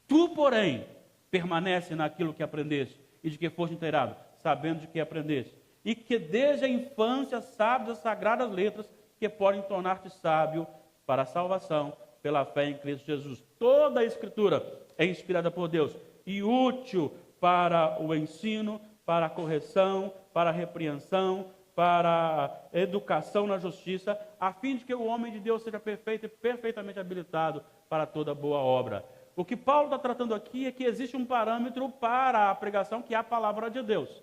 Speaker 1: Tu, porém, permanece naquilo que aprendeste e de que foste inteirado, sabendo de que aprendeste, e que desde a infância sabes as sagradas letras que podem tornar-te sábio para a salvação pela fé em Cristo Jesus. Toda a Escritura é inspirada por Deus e útil para o ensino, para a correção, para a repreensão, para a educação na justiça, a fim de que o homem de Deus seja perfeito e perfeitamente habilitado para toda boa obra. O que Paulo está tratando aqui é que existe um parâmetro para a pregação, que é a palavra de Deus.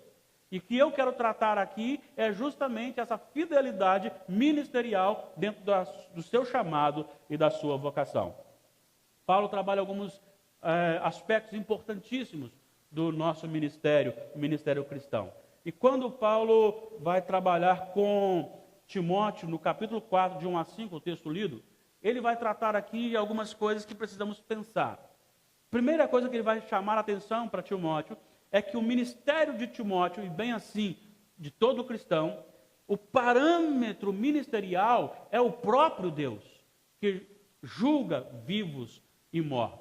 Speaker 1: E que eu quero tratar aqui é justamente essa fidelidade ministerial dentro do seu chamado e da sua vocação. Paulo trabalha alguns aspectos importantíssimos do nosso ministério, o ministério cristão. E quando Paulo vai trabalhar com Timóteo, no capítulo 4, de 1 a 5, o texto lido, ele vai tratar aqui algumas coisas que precisamos pensar. Primeira coisa que ele vai chamar a atenção para Timóteo é que o ministério de Timóteo, e bem assim, de todo cristão, o parâmetro ministerial é o próprio Deus, que julga vivos e mortos.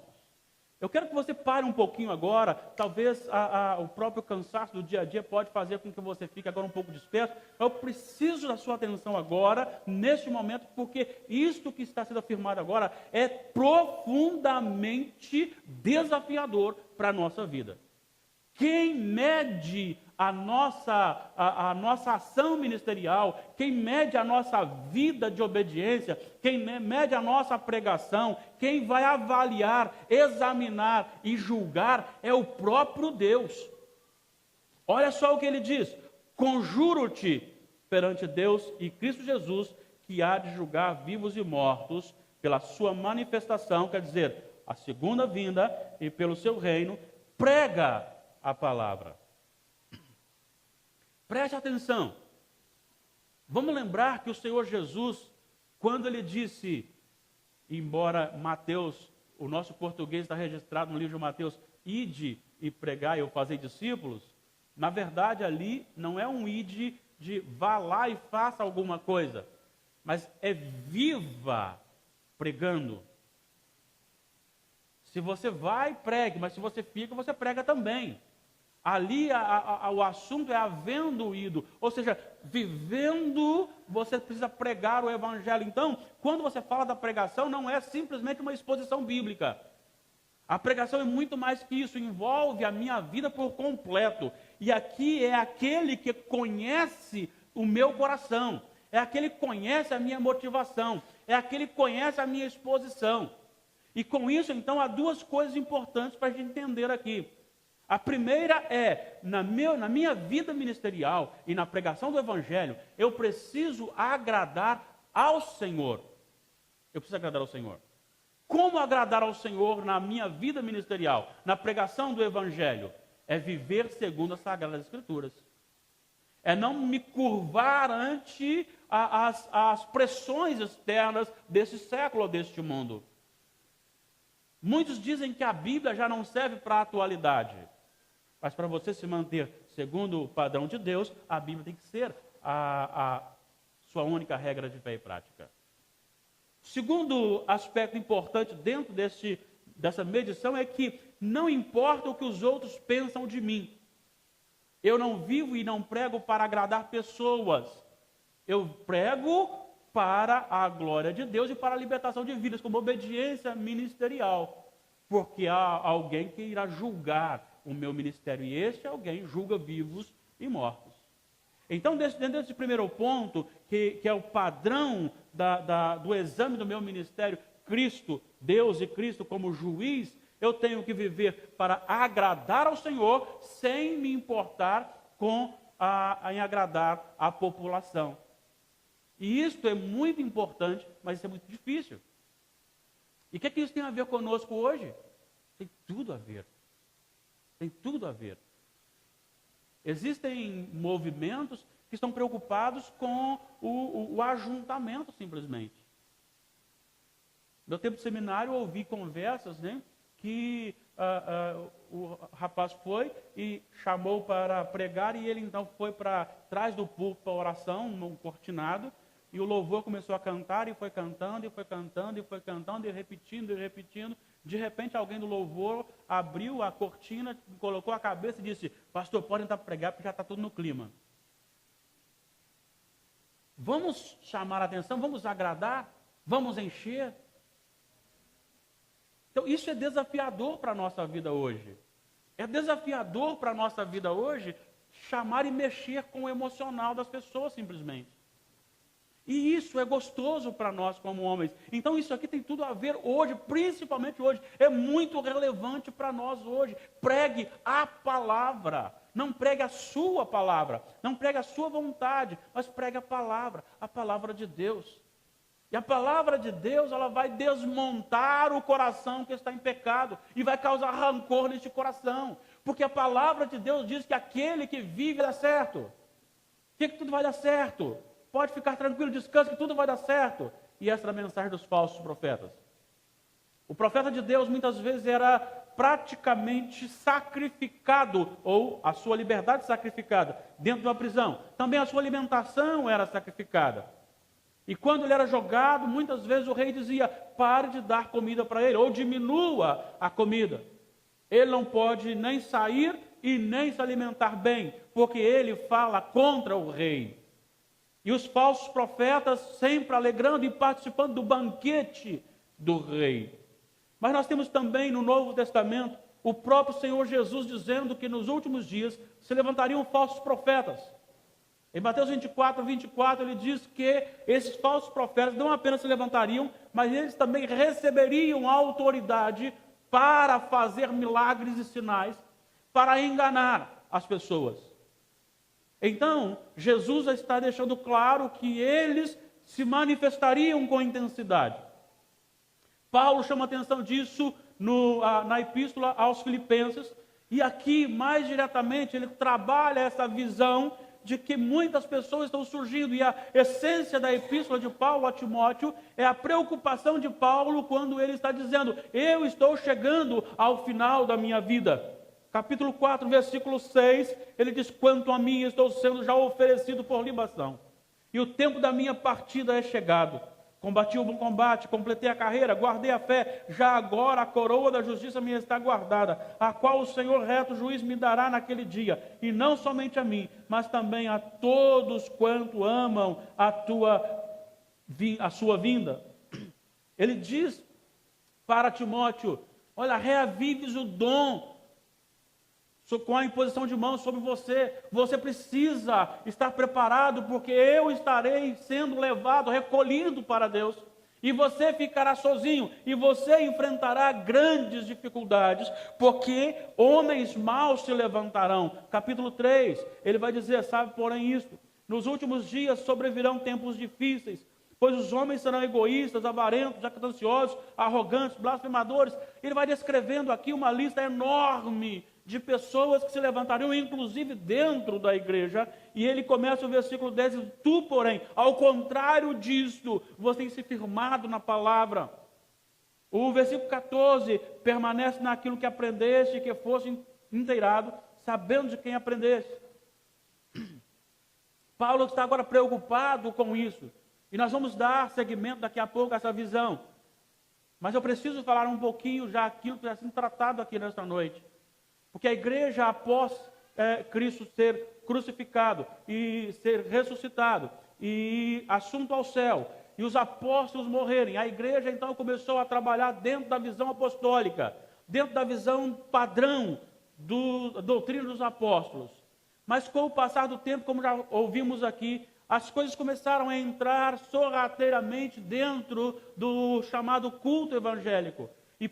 Speaker 1: Eu quero que você pare um pouquinho agora, talvez o próprio cansaço do dia a dia pode fazer com que você fique agora um pouco disperso. Eu preciso da sua atenção agora, neste momento, porque isto que está sendo afirmado agora é profundamente desafiador para a nossa vida. Quem mede a nossa ação ministerial, quem mede a nossa vida de obediência, quem mede a nossa pregação, quem vai avaliar, examinar e julgar é o próprio Deus. Olha só o que ele diz: conjuro-te perante Deus e Cristo Jesus, que há de julgar vivos e mortos pela sua manifestação, quer dizer, a segunda vinda, e pelo seu reino, prega a palavra. Preste atenção. Vamos lembrar que o Senhor Jesus, quando ele disse, embora Mateus, o nosso português está registrado no livro de Mateus, ide e pregai ou fazei discípulos, na verdade ali não é um ide de vá lá e faça alguma coisa, mas é viva pregando. Se você vai, pregue, mas se você fica, você prega também. Ali o assunto é havendo ido, ou seja, vivendo, você precisa pregar o evangelho. Então, quando você fala da pregação, não é simplesmente uma exposição bíblica. A pregação é muito mais que isso, envolve a minha vida por completo. E aqui é aquele que conhece o meu coração, é aquele que conhece a minha motivação, é aquele que conhece a minha exposição. E com isso, então, há duas coisas importantes para a gente entender aqui. A primeira é, na minha vida ministerial e na pregação do Evangelho, eu preciso agradar ao Senhor. Eu preciso agradar ao Senhor. Como agradar ao Senhor na minha vida ministerial, na pregação do Evangelho? É viver segundo as Sagradas Escrituras. É não me curvar ante as pressões externas desse século, deste mundo. Muitos dizem que a Bíblia já não serve para a atualidade. Mas para você se manter segundo o padrão de Deus, a Bíblia tem que ser a sua única regra de fé e prática. Segundo aspecto importante dentro dessa medição é que não importa o que os outros pensam de mim. Eu não vivo e não prego para agradar pessoas. Eu prego para a glória de Deus e para a libertação de vidas, como obediência ministerial. Porque há alguém que irá julgar o meu ministério, e este alguém julga vivos e mortos. Então, dentro desse primeiro ponto, que é o padrão do exame do meu ministério, Cristo, Deus e Cristo como juiz, Eu tenho que viver para agradar ao Senhor, sem me importar em agradar a população. E isso é muito importante, mas isso é muito difícil. E o que isso tem a ver conosco hoje? Tem tudo a ver. Tem tudo a ver. Existem movimentos que estão preocupados com o ajuntamento, simplesmente. No tempo de seminário, eu ouvi conversas, né, que o rapaz foi e chamou para pregar, e ele então foi para trás do púlpito para oração, num cortinado, e o louvor começou a cantar, e foi cantando, e foi cantando, e foi cantando, e repetindo, e repetindo. De repente, alguém do louvor abriu a cortina, colocou a cabeça e disse: pastor, pode entrar para pregar, porque já está tudo no clima. Vamos chamar a atenção, vamos agradar, vamos encher. Então, isso é desafiador para a nossa vida hoje. É desafiador para a nossa vida hoje chamar e mexer com o emocional das pessoas, simplesmente. E isso é gostoso para nós como homens. Então isso aqui tem tudo a ver hoje, principalmente hoje. É muito relevante para nós hoje. Pregue a palavra. Não pregue a sua palavra. Não pregue a sua vontade. Mas pregue a palavra de Deus. E a palavra de Deus, ela vai desmontar o coração que está em pecado. E vai causar rancor neste coração. Porque a palavra de Deus diz que aquele que vive dá certo. Que tudo vai dar certo. Pode ficar tranquilo, descansa que tudo vai dar certo. E essa é a mensagem dos falsos profetas. O profeta de Deus muitas vezes era praticamente sacrificado, ou a sua liberdade sacrificada, dentro de uma prisão. Também a sua alimentação era sacrificada. E quando ele era jogado, muitas vezes o rei dizia: pare de dar comida para ele, ou diminua a comida. Ele não pode nem sair e nem se alimentar bem, porque ele fala contra o rei. E os falsos profetas sempre alegrando e participando do banquete do rei. Mas nós temos também no Novo Testamento o próprio Senhor Jesus dizendo que nos últimos dias se levantariam falsos profetas. Em Mateus 24, ele diz que esses falsos profetas não apenas se levantariam, mas eles também receberiam autoridade para fazer milagres e sinais, para enganar as pessoas. Então, Jesus está deixando claro que eles se manifestariam com intensidade. Paulo chama atenção disso na epístola aos Filipenses, e aqui, mais diretamente, ele trabalha essa visão de que muitas pessoas estão surgindo, e a essência da epístola de Paulo a Timóteo é a preocupação de Paulo quando ele está dizendo: eu estou chegando ao final da minha vida. Capítulo 4, versículo 6, ele diz: quanto a mim, estou sendo já oferecido por libação, e o tempo da minha partida é chegado. Combati o bom combate, completei a carreira, guardei a fé, já agora a coroa da justiça me está guardada, a qual o Senhor reto juiz me dará naquele dia, e não somente a mim, mas também a todos quanto amam a sua vinda. Ele diz para Timóteo: olha, reavives o dom com a imposição de mãos sobre você. Você precisa estar preparado, porque eu estarei sendo levado, recolhido para Deus, e você ficará sozinho, e você enfrentará grandes dificuldades, porque homens maus se levantarão. Capítulo 3, ele vai dizer: sabe, porém isto, nos últimos dias sobrevirão tempos difíceis, pois os homens serão egoístas, avarentos, jactanciosos, arrogantes, blasfemadores. Ele vai descrevendo aqui uma lista enorme de pessoas que se levantariam, inclusive dentro da igreja. E ele começa o versículo 10, dizendo: tu, porém, ao contrário disto, você tem se firmado na palavra. O versículo 14, permanece naquilo que aprendeste, que fosse inteirado, sabendo de quem aprendeste. Paulo está agora preocupado com isso, e nós vamos dar seguimento daqui a pouco a essa visão. Mas eu preciso falar um pouquinho já aquilo que está sendo tratado aqui nesta noite. Porque a igreja, após Cristo ser crucificado e ser ressuscitado e assunto ao céu, e os apóstolos morrerem, a igreja então começou a trabalhar dentro da visão apostólica, dentro da visão padrão da doutrina dos apóstolos. Mas com o passar do tempo, como já ouvimos aqui, as coisas começaram a entrar sorrateiramente dentro do chamado culto evangélico. E